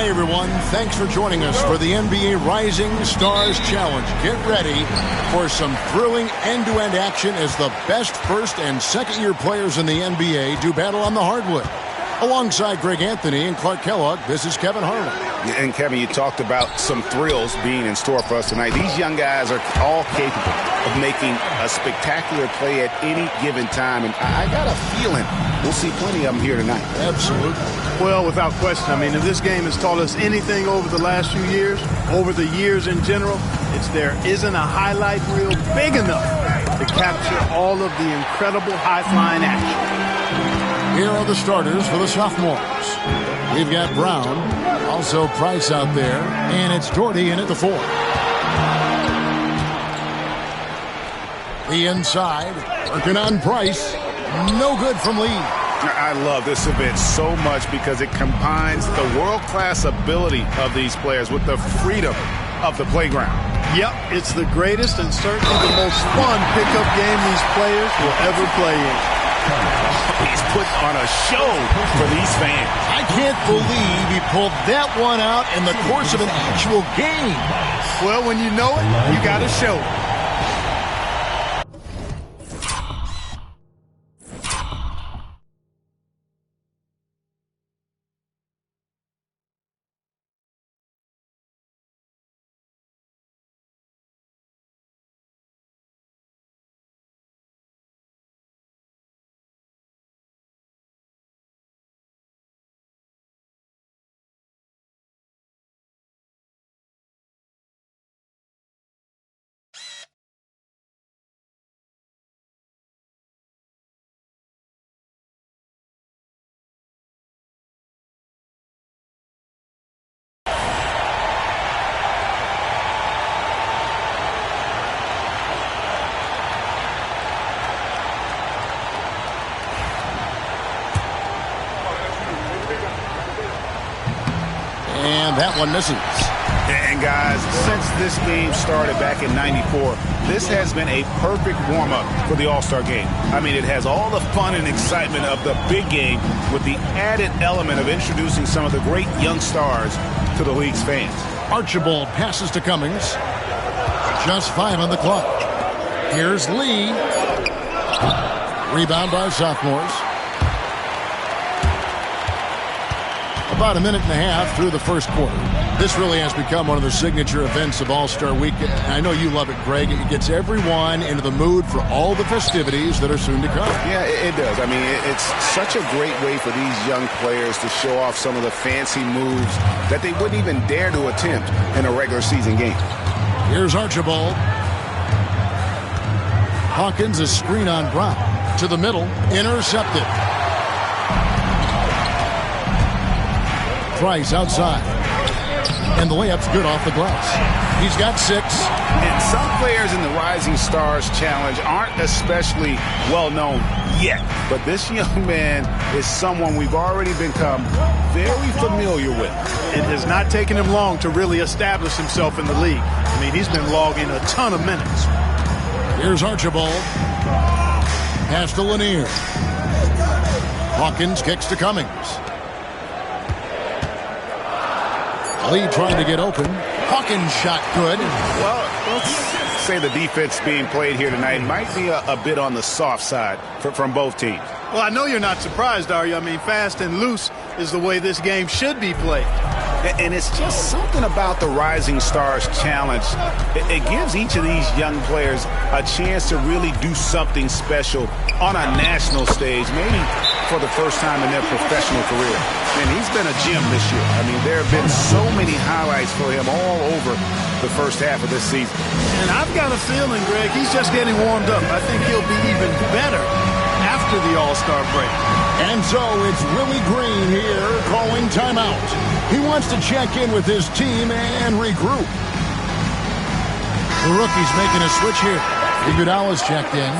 Hey everyone, thanks for joining us for the NBA Rising Stars Challenge. Get ready for some thrilling end-to-end action as the best first and second year players in the NBA do battle on the hardwood. Alongside Greg Anthony and Clark Kellogg, this is Kevin Harlan. And Kevin, you talked about some thrills being in store for us tonight. These young guys are all capable of making a spectacular play at any given time, and I got a feeling we'll see plenty of them here tonight. Absolutely. Well, without question. I mean, if this game has taught us anything over the last few years, over the years in general, it's there isn't a highlight reel big enough to capture all of the incredible high-flying action. Here are the starters for the Sophmores. We've got Brown, also Price out there, and it's Doherty in at the 4. The inside, working on Price. No good from Lee. I love this event so much because it combines the world-class ability of these players with the freedom of the playground. Yep, it's the greatest and certainly the most fun pickup game these players will ever play in. He's put on a show for these fans. I can't believe he pulled that one out in the course of an actual game. Well, when you know it, you got to show it. And that one misses. And guys, since this game started back in '94, this has been a perfect warm-up for the All-Star game. I mean, it has all the fun and excitement of the big game with the added element of introducing some of the great young stars to the league's fans. Archibald passes to Cummings. Just 5 on the clock. Here's Lee. Rebound by Sophmores. About a minute and a half through the first quarter. This really has become one of the signature events of All-Star Week. I know you love it, Greg. It gets everyone into the mood for all the festivities that are soon to come. Yeah, it does. I mean, it's such a great way for these young players to show off some of the fancy moves that they wouldn't even dare to attempt in a regular season game. Here's Archibald. Hawkins, a screen on Brown. To the middle, intercepted. Price outside. And the layup's good off the glass. He's got 6. And some players in the Rising Stars Challenge aren't especially well known yet. But this young man is someone we've already become very familiar with. It has not taken him long to really establish himself in the league. I mean, he's been logging a ton of minutes. Here's Archibald. Pass to Lanier. Hawkins kicks to Cummings. Lee trying to get open. Hawkins shot good. Well, let's say the defense being played here tonight might be a bit on the soft side from both teams. Well, I know you're not surprised, are you? I mean, fast and loose is the way this game should be played. And it's just something about the Rising Stars Challenge. It gives each of these young players a chance to really do something special on a national stage, maybe for the first time in their professional career. And he's been a gem this year. I mean, there have been so many highlights for him all over the first half of this season. And I've got a feeling, Greg, he's just getting warmed up. I think he'll be even better after the All-Star break. And so it's Willie Green here calling timeout. He wants to check in with his team and regroup. The rookie's making a switch here. Iguodala's checked in.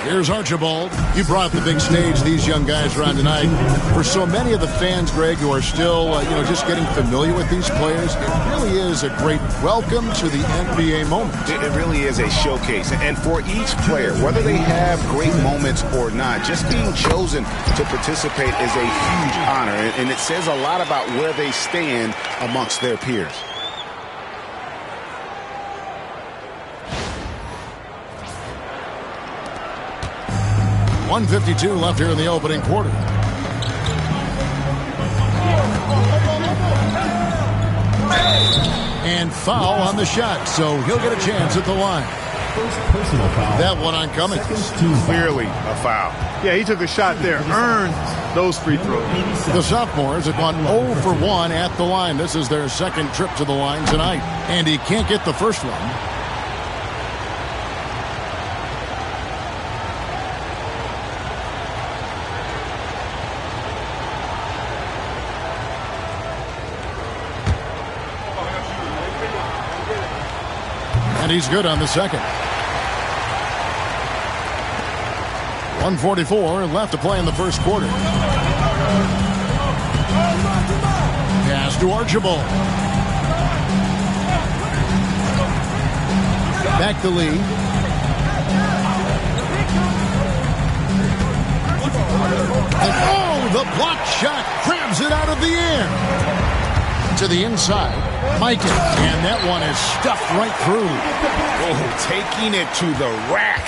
Here's Archibald. You brought up the big stage these young guys are on tonight. For so many of the fans, Greg, who are still, just getting familiar with these players, it really is a great welcome to the NBA moment. It really is a showcase. And for each player, whether they have great moments or not, just being chosen to participate is a huge honor. And it says a lot about where they stand amongst their peers. .152 left here in the opening quarter. And foul on the shot, so he'll get a chance at the line. That one on Cummings. Clearly a foul. Yeah, he took a shot there. Earned those free throws. The Sophmores have gone 0 for 1 at the line. This is their second trip to the line tonight. And he can't get the first one. And he's good on the second. 1:44 left to play in the first quarter. Pass to Archibald. Back to Lee. And the block shot grabs it out of the air. To the inside. Mike, and that one is stuffed right through. Taking it to the rack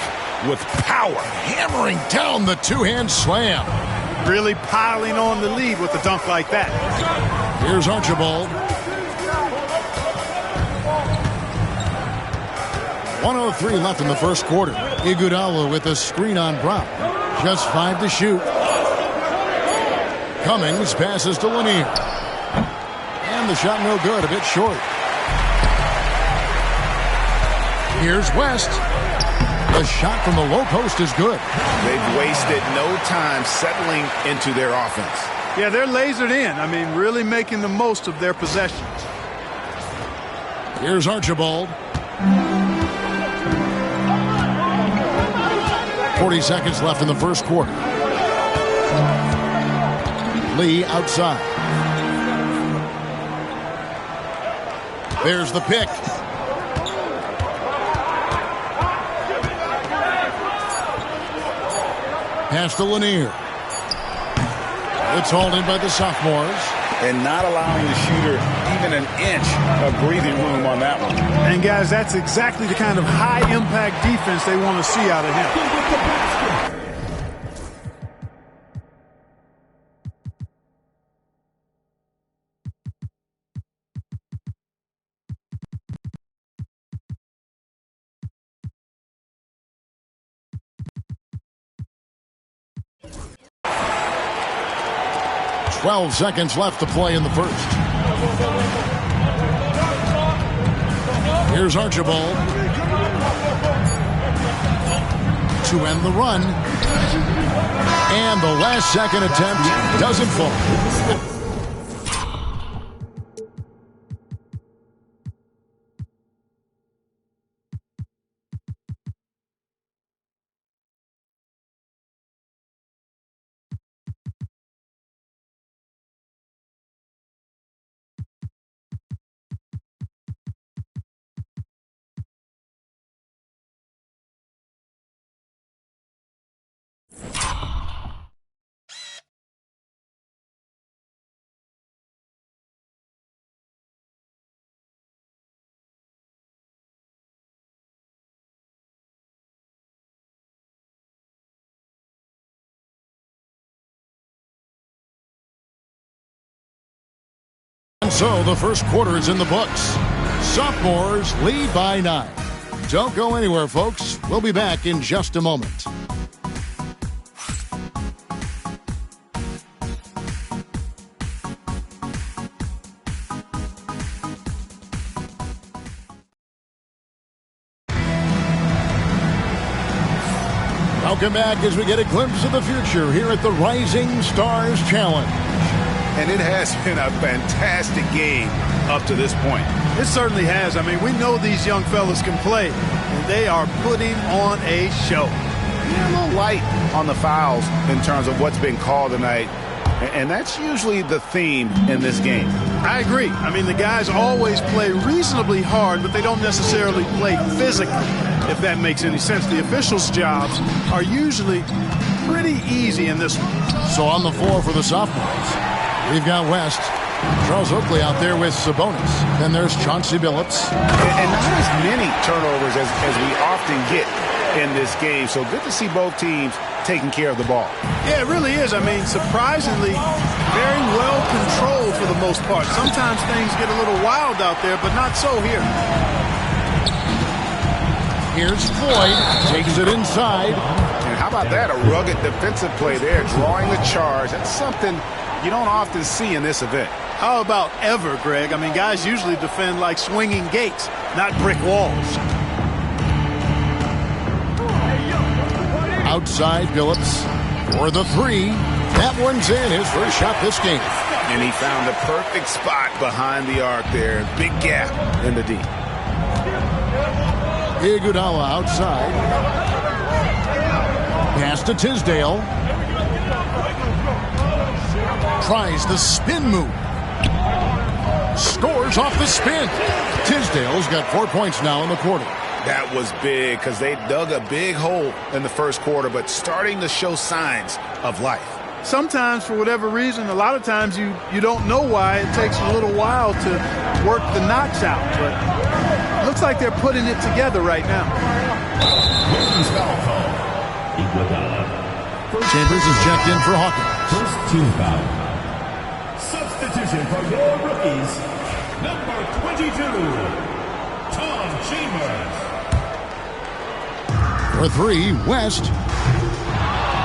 with power. Hammering down the two-hand slam. Really piling on the lead with a dunk like that. Here's Archibald. 1:03 left in the first quarter. Iguodala with a screen on Brown. Just 5 to shoot. Cummings passes to Lanier. And the shot no good, a bit short. Here's West. The shot from the low post is good. They've wasted no time settling into their offense. Yeah, they're lasered in. I mean, really making the most of their possessions. Here's Archibald. 40 seconds left in the first quarter. Lee outside. There's the pick. Pass to Lanier. It's hauled in by the Sophmores. And not allowing the shooter even an inch of breathing room on that one. And, guys, that's exactly the kind of high-impact defense they want to see out of him. 12 seconds left to play in the first. Here's Archibald. To end the run. And the last second attempt doesn't fall. And so the first quarter is in the books. Sophmores lead by 9. Don't go anywhere, folks. We'll be back in just a moment. Welcome back as we get a glimpse of the future here at the Rising Stars Challenge. And it has been a fantastic game up to this point. It certainly has. I mean, we know these young fellas can play. And they are putting on a show. Yeah, a little light on the fouls in terms of what's been called tonight. And that's usually the theme in this game. I agree. I mean, the guys always play reasonably hard, but they don't necessarily play physically, if that makes any sense. The officials' jobs are usually pretty easy in this one. So on the floor for the sophomores, we've got West. Charles Oakley out there with Sabonis. Then there's Chauncey Billups. And not as many turnovers as we often get in this game. So good to see both teams taking care of the ball. Yeah, it really is. I mean, surprisingly, very well controlled for the most part. Sometimes things get a little wild out there, but not so here. Here's Floyd. Takes it inside. And how about that? A rugged defensive play there, drawing the charge. That's something you don't often see in this event. How about ever, Greg? I mean, guys usually defend like swinging gates, not brick walls. Outside Billups for the three. That one's in. His first shot this game. And he found the perfect spot behind the arc there. Big gap in the D. Iguodala outside. Pass to Tisdale. Tries the spin move. Scores off the spin. Tisdale's got 4 points now in the quarter. That was big because they dug a big hole in the first quarter, but starting to show signs of life. Sometimes, for whatever reason, a lot of times you don't know why. It takes a little while to work the knocks out, but it looks like they're putting it together right now. Chambers is checked in for Hawkins. First team foul. Substitution for your rookies, number 22, Tom Chambers. For three, West.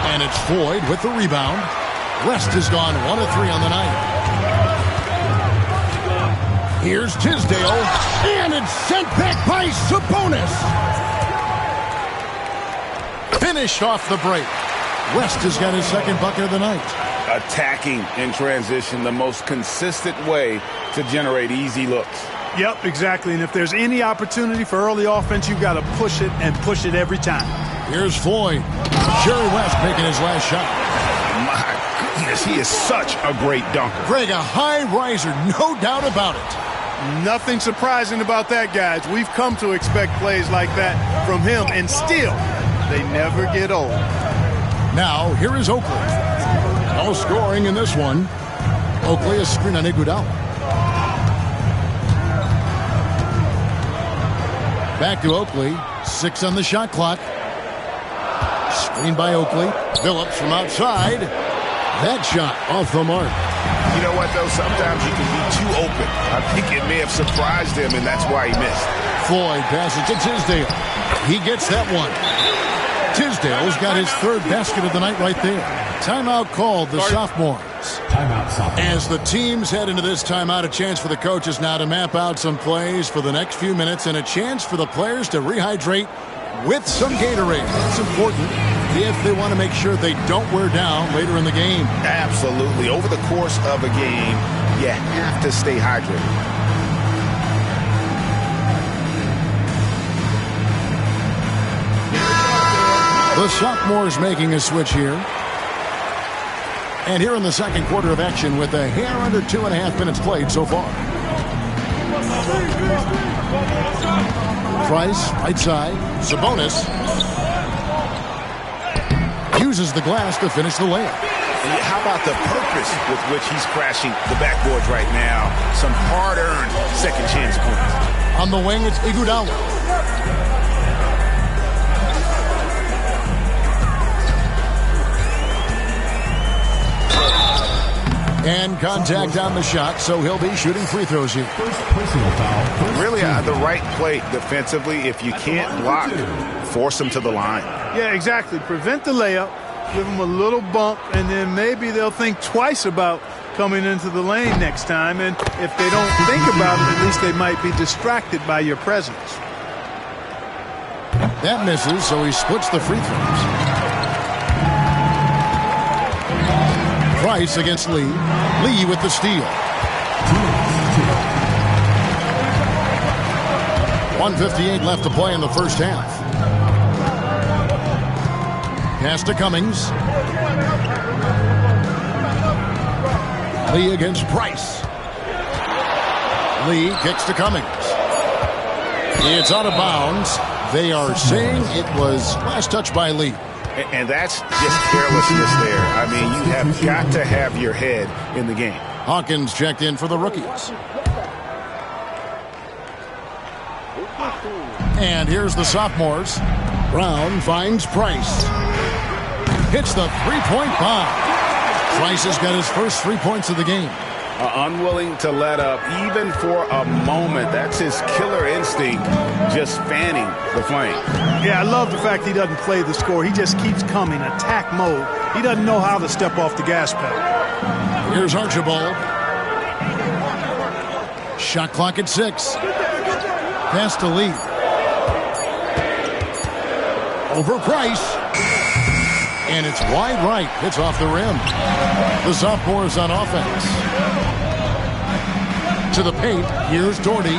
And it's Floyd with the rebound. West has gone 1 of 3 on the night. Here's Tisdale. And it's sent back by Sabonis. Finished off the break. West has got his second bucket of the night. Attacking in transition, the most consistent way to generate easy looks. Yep, exactly. And if there's any opportunity for early offense, you've got to push it and push it every time. Here's Floyd. Jerry West making his last shot. My goodness, he is such a great dunker. Greg, a high riser, no doubt about it. Nothing surprising about that, guys. We've come to expect plays like that from him, and still, they never get old. Now, here is Oakley. No scoring in this one. Oakley a screen on Iguodala. Back to Oakley. 6 on the shot clock. Screen by Oakley. Billups from outside. That shot off the mark. You know what, though? Sometimes you can be too open. I think it may have surprised him, and that's why he missed. Floyd passes to Tisdale. He gets that one. Tisdale's got his third basket of the night right there. Timeout called, the sophomores. Timeout, sophomore. As the teams head into this timeout, a chance for the coaches now to map out some plays for the next few minutes and a chance for the players to rehydrate with some Gatorade. That's important if they want to make sure they don't wear down later in the game. Absolutely. Over the course of a game, you have to stay hydrated. The sophomores making a switch here. And here in the second quarter of action with a hair under 2.5 minutes played so far. Price, right side. Sabonis uses the glass to finish the layup. And how about the purpose with which he's crashing the backboards right now? Some hard-earned second chance points. On the wing, it's Iguodala. And contact on the shot, so he'll be shooting free throws here. First personal foul. Really the right play defensively. If you can't block, force him to the line. Yeah, exactly. Prevent the layup, give them a little bump, and then maybe they'll think twice about coming into the lane next time. And if they don't think about it, at least they might be distracted by your presence. That misses, so he splits the free throws. Price against Lee. Lee with the steal. 1 1:58 left to play in the first half. Pass to Cummings. Lee against Price. Lee kicks to Cummings. It's out of bounds. They are saying it was last touch by Lee. And that's just carelessness there. I mean, you have got to have your head in the game. Hawkins checked in for the rookies. And here's the sophomores. Brown finds Price. Hits the three-point bomb. Price has got his first 3 points of the game. Unwilling to let up even for a moment. That's his killer instinct, just fanning the flame. Yeah, I love the fact he doesn't play the score. He just keeps coming, attack mode. He doesn't know how to step off the gas pedal. Here's Archibald. Shot clock at 6. Pass to Lee. Over Price. And it's wide right. It's off the rim. The sophomores on offense. To the paint. Here's Doherty.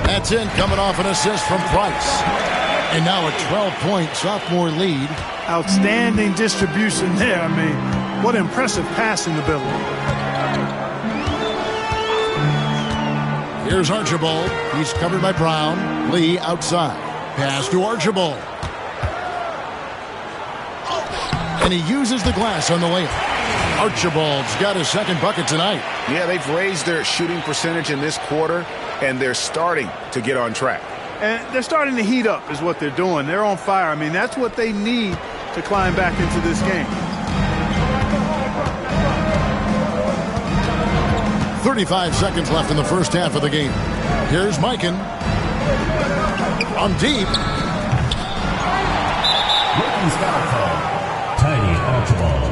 That's in, coming off an assist from Price. And now a 12-point sophomore lead. Outstanding distribution there. I mean, what impressive passing ability. Here's Archibald. He's covered by Brown. Lee outside. Pass to Archibald. And he uses the glass on the layup. Archibald's got his second bucket tonight. Yeah, they've raised their shooting percentage in this quarter, and they're starting to get on track. And they're starting to heat up is what they're doing. They're on fire. I mean, that's what they need to climb back into this game. 35 seconds left in the first half of the game. Here's Mikan. On deep. Rookies foul call. Tiny Archibald.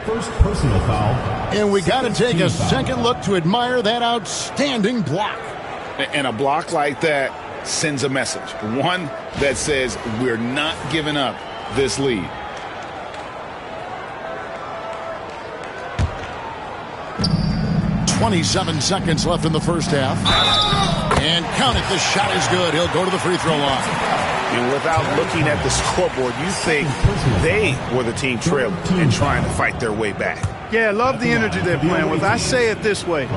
First personal foul. And we got to take a second look to admire that outstanding block. And a block like that sends a message. One that says we're not giving up this lead. .27 seconds left in the first half. And count it, the shot is good. He'll go to the free throw line. And without looking at the scoreboard, you think they were the team trailing and trying to fight their way back. Yeah, I love the energy they're playing with. I say it this way.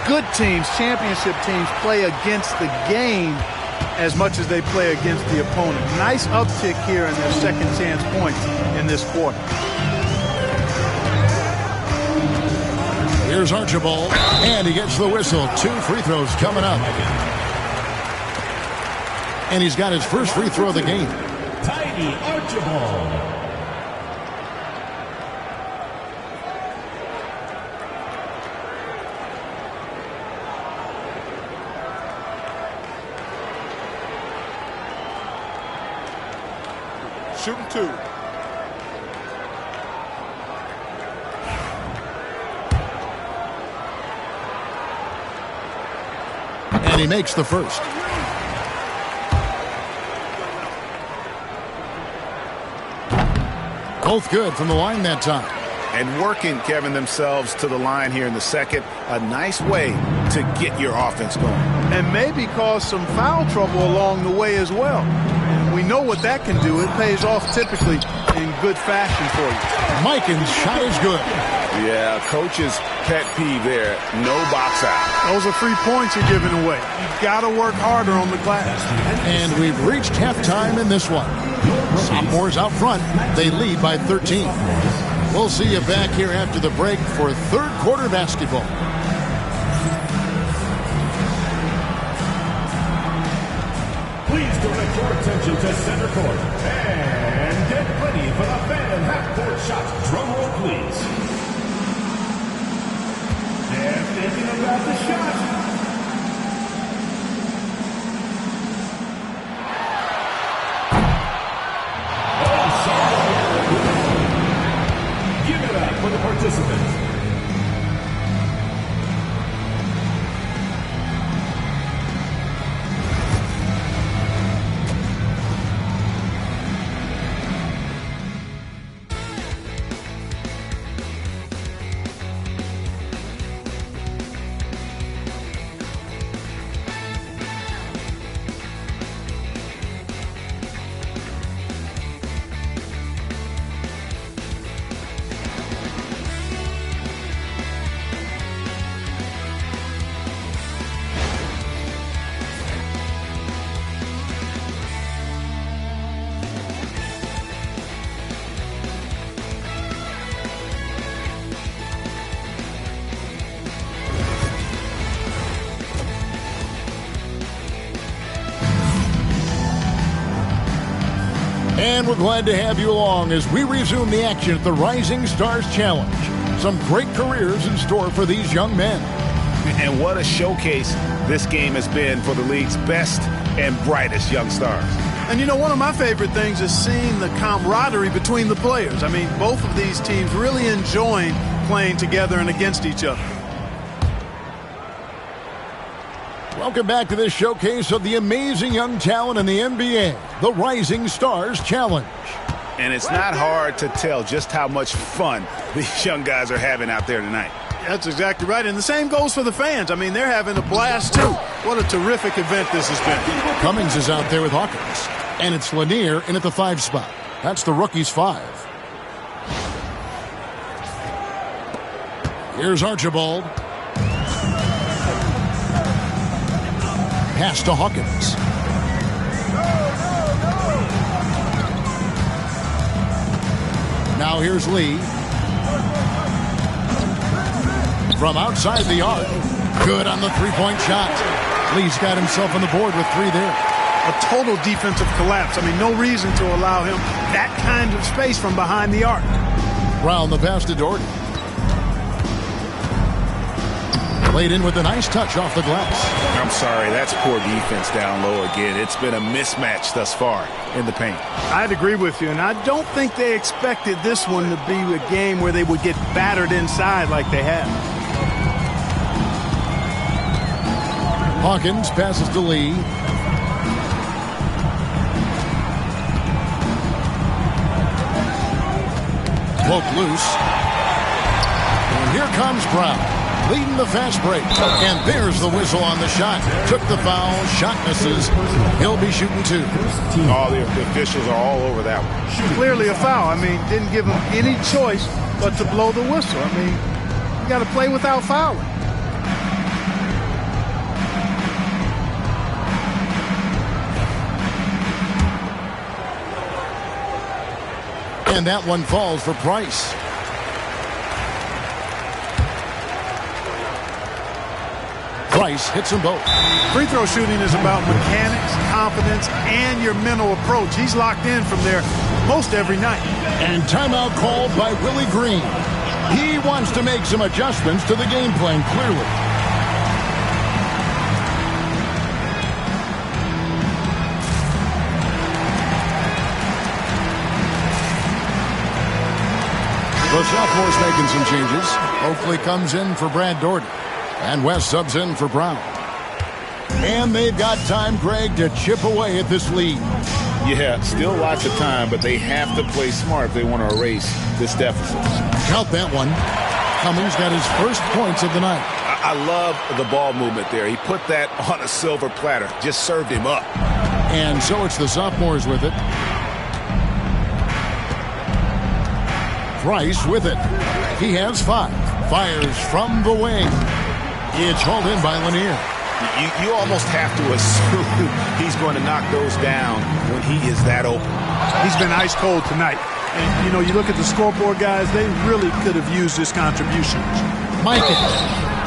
Good teams, championship teams, play against the game as much as they play against the opponent. Nice uptick here in their second chance points in this quarter. Here's Archibald, and he gets the whistle. 2 free throws coming up. And he's got his first free throw of the game. Tiny Archibald. Shooting 2. And he makes the first. Both good from the line that time. And working, Kevin, themselves to the line here in the second. A nice way to get your offense going. And maybe cause some foul trouble along the way as well. We know what that can do. It pays off typically in good fashion for you. Mikan's shot is good. Yeah, coach's pet peeve there. No box out. Those are 3 points you're giving away. You've got to work harder on the glass. And we've reached halftime in this one. Sophomores out front. They lead by 13. We'll see you back here after the break for third quarter basketball. Please direct your attention to center court. And get ready for the fan half-court shot. Drum roll, please. They're thinking about the shot. Give it up for the participants. And we're glad to have you along as we resume the action at the Rising Stars Challenge. Some great careers in store for these young men. And what a showcase this game has been for the league's best and brightest young stars. And, you know, one of my favorite things is seeing the camaraderie between the players. I mean, both of these teams really enjoying playing together and against each other. Welcome back to this showcase of the amazing young talent in the NBA, the Rising Stars Challenge. And it's not hard to tell just how much fun these young guys are having out there tonight. That's exactly right. And the same goes for the fans. I mean, they're having a blast, too. What a terrific event this has been. Cummings is out there with Hawkins. And it's Lanier in at the 5 spot. That's the rookie's 5. Here's Archibald. Pass to Hawkins. Now here's Lee. From outside the arc. Good on the three-point shot. Lee's got himself on the board with 3 there. A total defensive collapse. I mean, no reason to allow him that kind of space from behind the arc. Brown the pass to Doherty. Played in with a nice touch off the glass. I'm sorry, that's poor defense down low again. It's been a mismatch thus far in the paint. I'd agree with you, and I don't think they expected this one to be a game where they would get battered inside like they have. Hawkins passes to Lee. Poke loose. And here comes Brown. Leading the fast break. And there's the whistle on the shot. Took the foul. Shot misses. He'll be shooting 2. All the officials are all over that one. Clearly a foul. I mean, didn't give him any choice but to blow the whistle. I mean, you got to play without fouling. And that one falls for Price. Price hits them both. Free throw shooting is about mechanics, confidence, and your mental approach. He's locked in from there most every night. And timeout called by Willie Green. He wants to make some adjustments to the game plan, clearly. The Sophmores making some changes. Oakley comes in for Brad Doherty. And West subs in for Brown. And they've got time, Greg, to chip away at this lead. Yeah, still lots of time, but they have to play smart if they want to erase this deficit. Count that one. Cummings got his first points of the night. I love the ball movement there. He put that on a silver platter. Just served him up. And so it's the Sophmores with it. Price with it. He has 5. Fires from the wing. It's hauled in by Lanier. You almost have to assume he's going to knock those down when he is that open. He's been ice cold tonight. And, you know, you look at the scoreboard, guys, they really could have used his contributions. Mikan.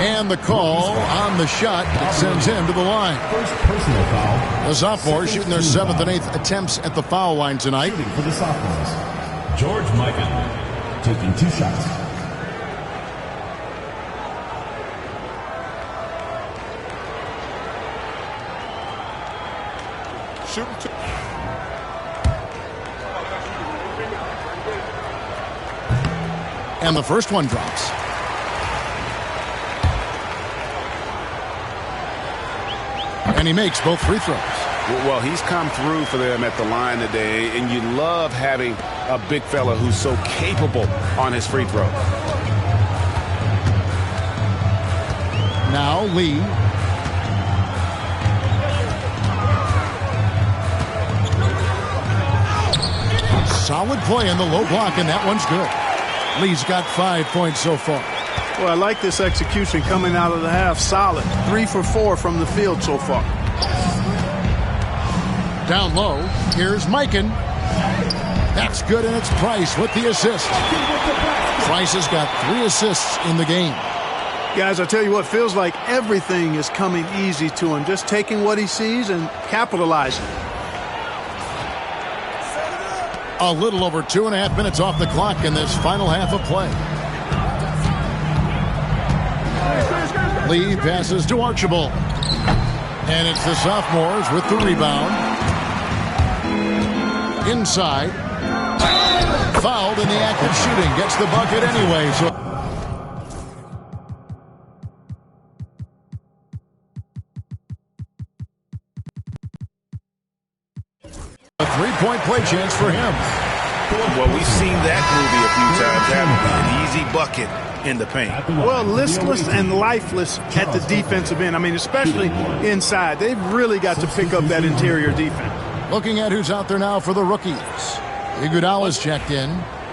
And the call on the shot that sends him to the line. First personal foul. The Sophmores shooting their 7th and 8th attempts at the foul line tonight. Shooting for the Sophmores. George Mikan taking 2 shots. And the first one drops. And he makes both free throws. Well, he's come through for them at the line today, and you love having a big fella who's so capable on his free throw. Now Lee. Solid play in the low block, and that one's good. Lee's got 5 points so far. Well, I like this execution coming out of the half. Solid. 3 for 4 from the field so far. Down low, here's Mikan. That's good, and it's Price with the assist. Price has got 3 assists in the game. Guys, I tell you what, feels like everything is coming easy to him. Just taking what he sees and capitalizing. A little over 2.5 minutes off the clock in this final half of play. Lee passes to Archibald. And it's the Sophmores with the rebound. Inside. Fouled in the act of shooting. Gets the bucket anyway. So a three-point play chance for him. Well, we've seen that movie a few times, haven't we? An easy bucket in the paint. Well, listless and lifeless at the defensive end. I mean, especially inside. They've really got to pick up that interior defense. Looking at who's out there now for the rookies. Iguodala's checked in,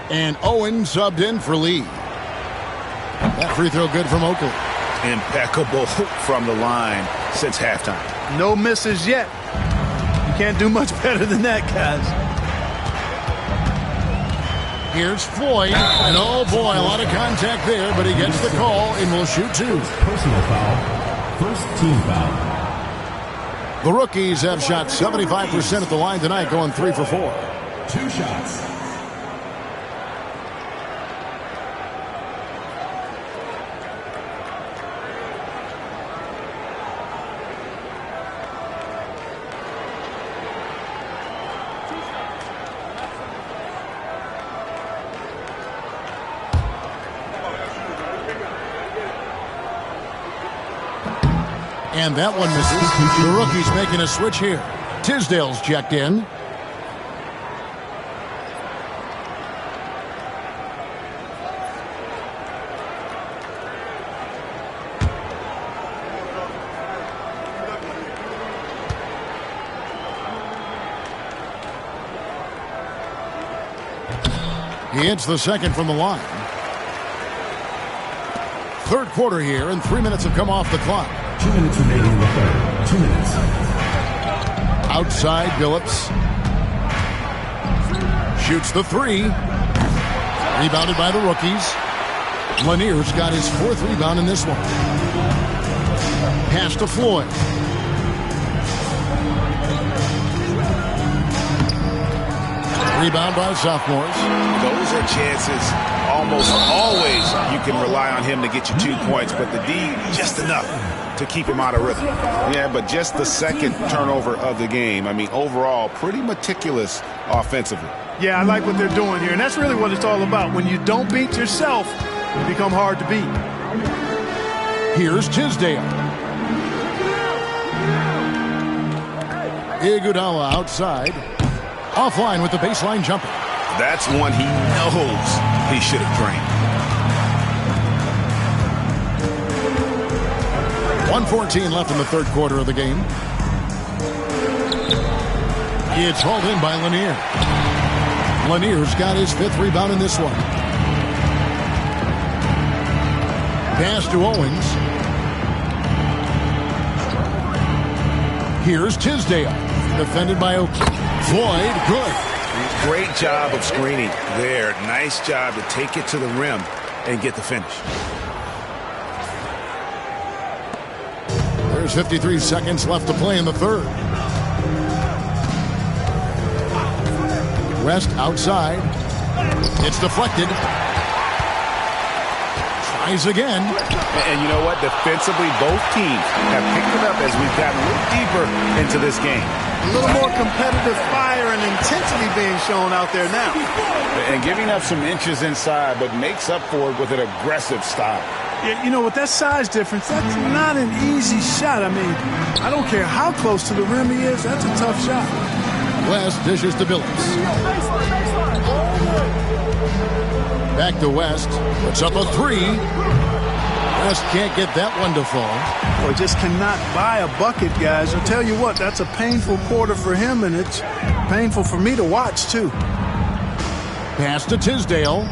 and Owen subbed in for Lee. That free throw good from Oakley. Impeccable from the line since halftime. No misses yet. You can't do much better than that, guys. Here's Floyd, and oh boy, a lot of contact there, but he gets the call and will shoot two. Personal foul. First team foul. The rookies have shot 75% at the line tonight, going 3 for 4. 2 shots. And that one misses. The rookie's making a switch here. Tisdale's checked in. He hits the second from the line. Third quarter here, and 3 minutes have come off the clock. 2 minutes remaining in the third. 2 minutes. Outside, Billups. Shoots the three. Rebounded by the rookies. Lanier's got his 4th rebound in this one. Pass to Floyd. Rebound by Sophmores. Those are chances almost always you can rely on him to get you 2 points, but the D, just enough to keep him out of rhythm. Yeah, but just the second turnover of the game. I mean, overall, pretty meticulous offensively. Yeah, I like what they're doing here, and that's really what it's all about. When you don't beat yourself, you become hard to beat. Here's Tisdale. Iguodala outside. Offline with the baseline jumper. That's one he knows he should have drained. 1:14 left in the third quarter of the game. It's hauled in by Lanier. Lanier's got his 5th rebound in this one. Pass to Owens. Here's Tisdale. Defended by Oakley. Floyd, good. Great job of screening there. Nice job to take it to the rim and get the finish. There's 53 seconds left to play in the third. West outside. It's deflected. Tries again. And you know what? Defensively, both teams have picked it up as we've gotten a little deeper into this game. A little more competitive fire and intensity being shown out there now. And giving up some inches inside, but makes up for it with an aggressive style. Yeah, you know, with that size difference, that's not an easy shot. I mean, I don't care how close to the rim he is. That's a tough shot. West dishes to Billups. Back to West. Puts up a three. West can't get that one to fall. Or just cannot buy a bucket, guys. I'll tell you what, that's a painful quarter for him, and it's painful for me to watch, too. Pass to Tisdale.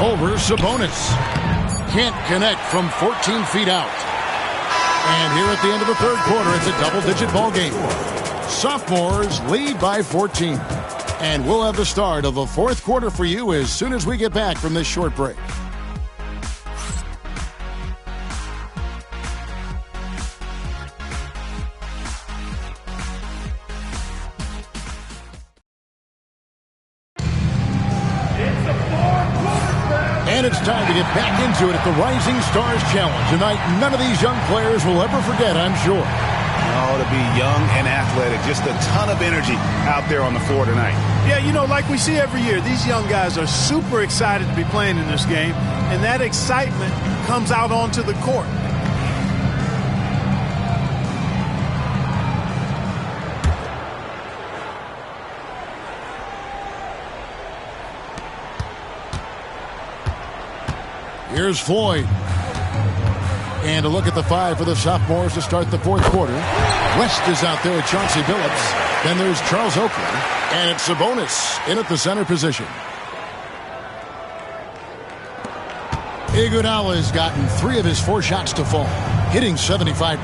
Over Sabonis. Can't connect from 14 feet out. And here at the end of the third quarter, it's a double-digit ball game. Sophmores lead by 14. And we'll have the start of the fourth quarter for you as soon as we get back from this short break. it's time to get back into it at the Rising Stars Challenge. Tonight, none of these young players will ever forget, I'm sure. Oh, to be young and athletic. Just a ton of energy out there on the floor tonight. Yeah, you know, like we see every year, these young guys are super excited to be playing in this game, and that excitement comes out onto the court. Here's Floyd. And a look at the five for the Sophmores to start the fourth quarter. West is out there with Chauncey Billups. Then there's Charles Oakley. And it's Sabonis in at the center position. Iguodala has gotten 3 of his 4 shots to fall, hitting 75%.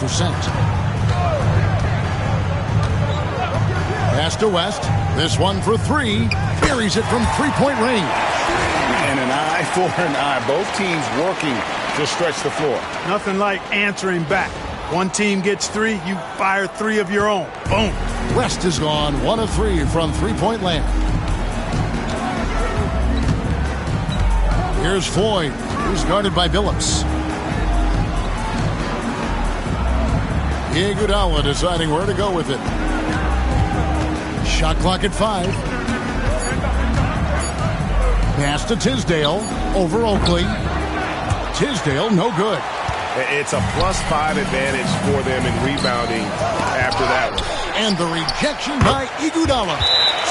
Pass to West. This one for 3. Buries it from three-point range. And an eye for an eye. Both teams working to stretch the floor. Nothing like answering back. One team gets 3, you fire 3 of your own. Boom. West is gone 1 of 3 from three-point land. Here's Floyd, who's guarded by Billups. Iguodala deciding where to go with it. Shot clock at 5. Pass to Tisdale over Oakley. Tisdale, no good. It's a +5 advantage for them in rebounding after that one. And the rejection by Iguodala.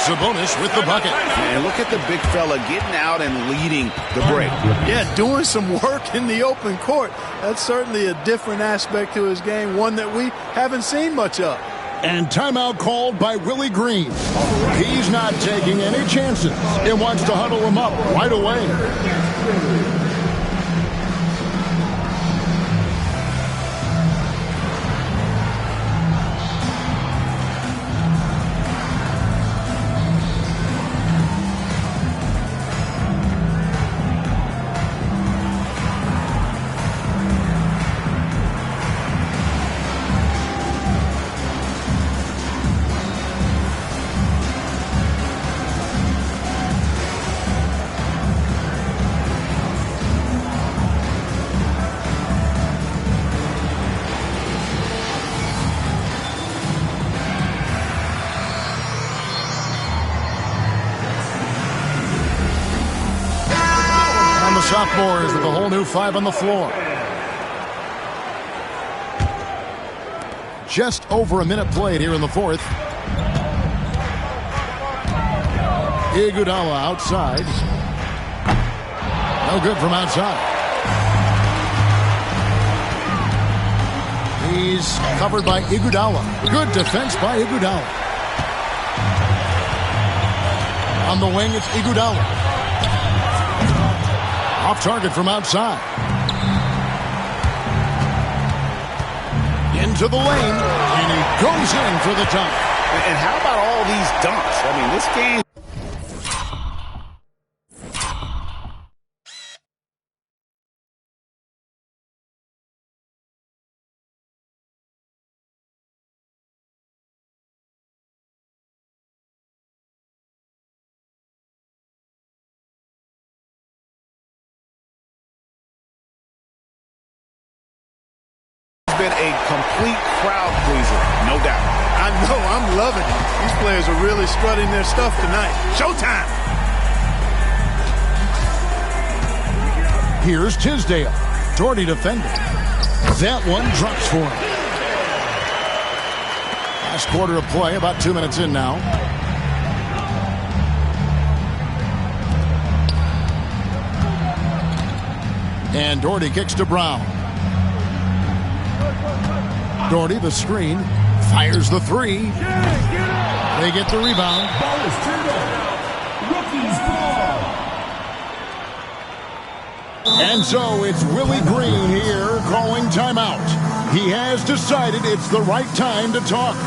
Sabonis with the bucket. And look at the big fella getting out and leading the break. Yeah, doing some work in the open court. That's certainly a different aspect to his game, one that we haven't seen much of. And timeout called by Willie Green. He's not taking any chances. He wants to huddle him up right away. Sophmores with a whole new 5 on the floor. Just over a minute played here in the fourth. Iguodala outside. No good from outside. He's covered by Iguodala. Good defense by Iguodala. On the wing, it's Iguodala. Off target from outside. Into the lane, and he goes in for the dunk. And how about all these dunks? I mean, this game... been a complete crowd pleaser, no doubt. I know, I'm loving it. These players are really strutting their stuff tonight. Showtime! Here's Tisdale. Doherty defending. That one drops for him. Last quarter of play, about 2 minutes in now. And Doherty kicks to Brown. Doherty, the screen, fires the 3. They get the rebound. Ball is turned over. Rookies ball. And so it's Willie Green here calling timeout. He has decided it's the right time to talk.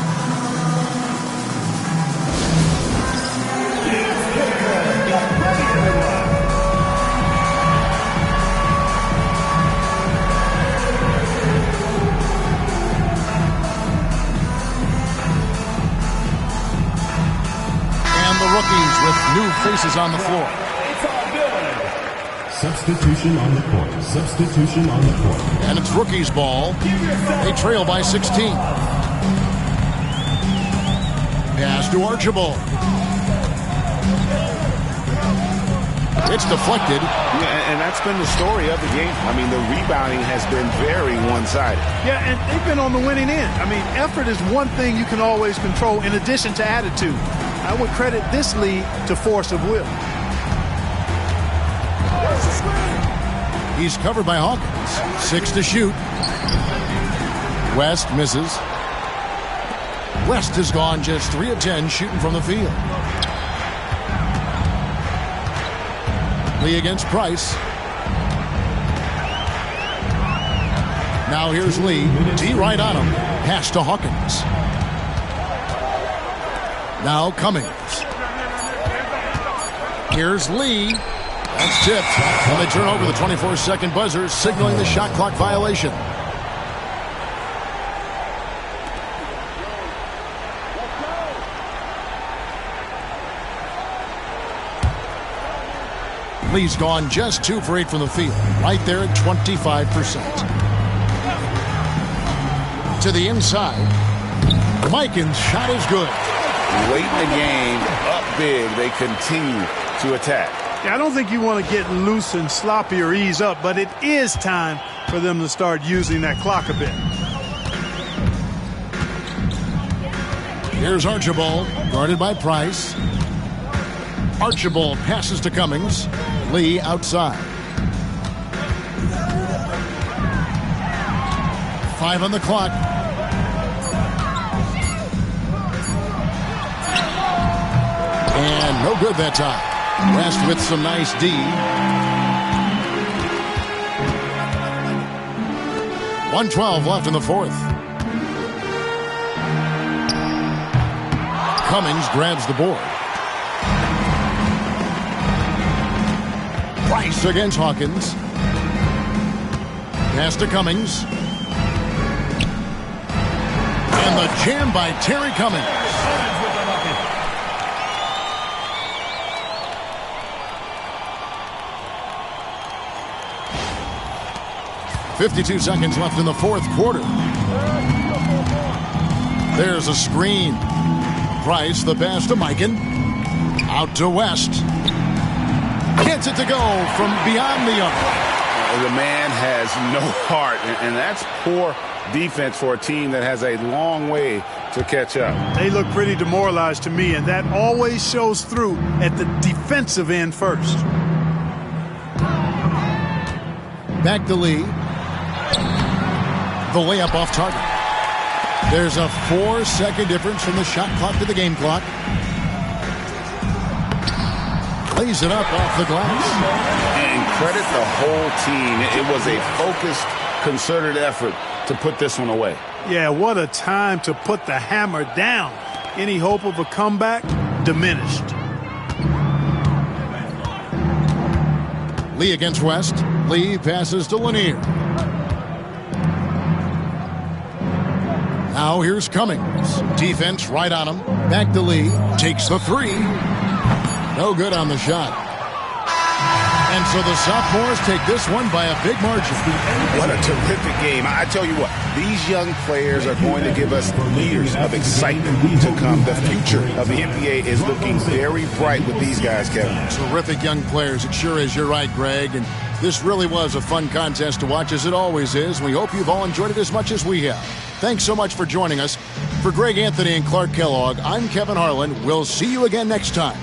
Rookies with new faces on the floor. It's all good. Substitution on the court. Substitution on the court. And it's rookies' ball. They trail by 16. Pass to Archibald. It's deflected. Yeah, and that's been the story of the game. I mean, the rebounding has been very one-sided. Yeah, and they've been on the winning end. I mean, effort is one thing you can always control in addition to attitude. I would credit this lead to force of will. He's covered by Hawkins. 6 to shoot. West misses. West has gone just 3 of 10 shooting from the field. Lee against Price. Now here's Lee. D right on him. Pass to Hawkins. Now Cummings. Here's Lee. That's tipped. Well, they turn over the 24-second buzzer, signaling the shot clock violation. Lee's gone just 2 for 8 from the field. Right there at 25%. To the inside. Mikan's shot is good. Late in the game, up big, they continue to attack. Yeah, I don't think you want to get loose and sloppy or ease up, but it is time for them to start using that clock a bit. Here's Archibald, guarded by Price. Archibald passes to Cummings. Lee outside. 5 on the clock. And no good that time. West with some nice D. 1:12 left in the fourth. Cummings grabs the board. Price against Hawkins. Pass to Cummings. And the jam by Terry Cummings. 52 seconds left in the fourth quarter. There's a screen. Price, the pass to Mikan. Out to West. Gets it to go from beyond the arc. The man has no heart, and that's poor defense for a team that has a long way to catch up. They look pretty demoralized to me, and that always shows through at the defensive end first. Back to Lee. The layup off target. There's a 4-second difference from the shot clock to the game clock. Lays it up off the glass. And credit the whole team. It was a focused, concerted effort to put this one away. Yeah, what a time to put the hammer down. Any hope of a comeback diminished. Lee against West. Lee passes to Lanier. Now here's Cummings. Defense right on him. Back to Lee. Takes the 3. No good on the shot. And so the Sophmores take this one by a big margin. What a terrific game. I tell you what, these young players are going to give us years of excitement to come. The future of the NBA is looking very bright with these guys, Kevin. Terrific young players. It sure is. You're right, Greg. And this really was a fun contest to watch, as it always is. We hope you've all enjoyed it as much as we have. Thanks so much for joining us. For Greg Anthony and Clark Kellogg, I'm Kevin Harlan. We'll see you again next time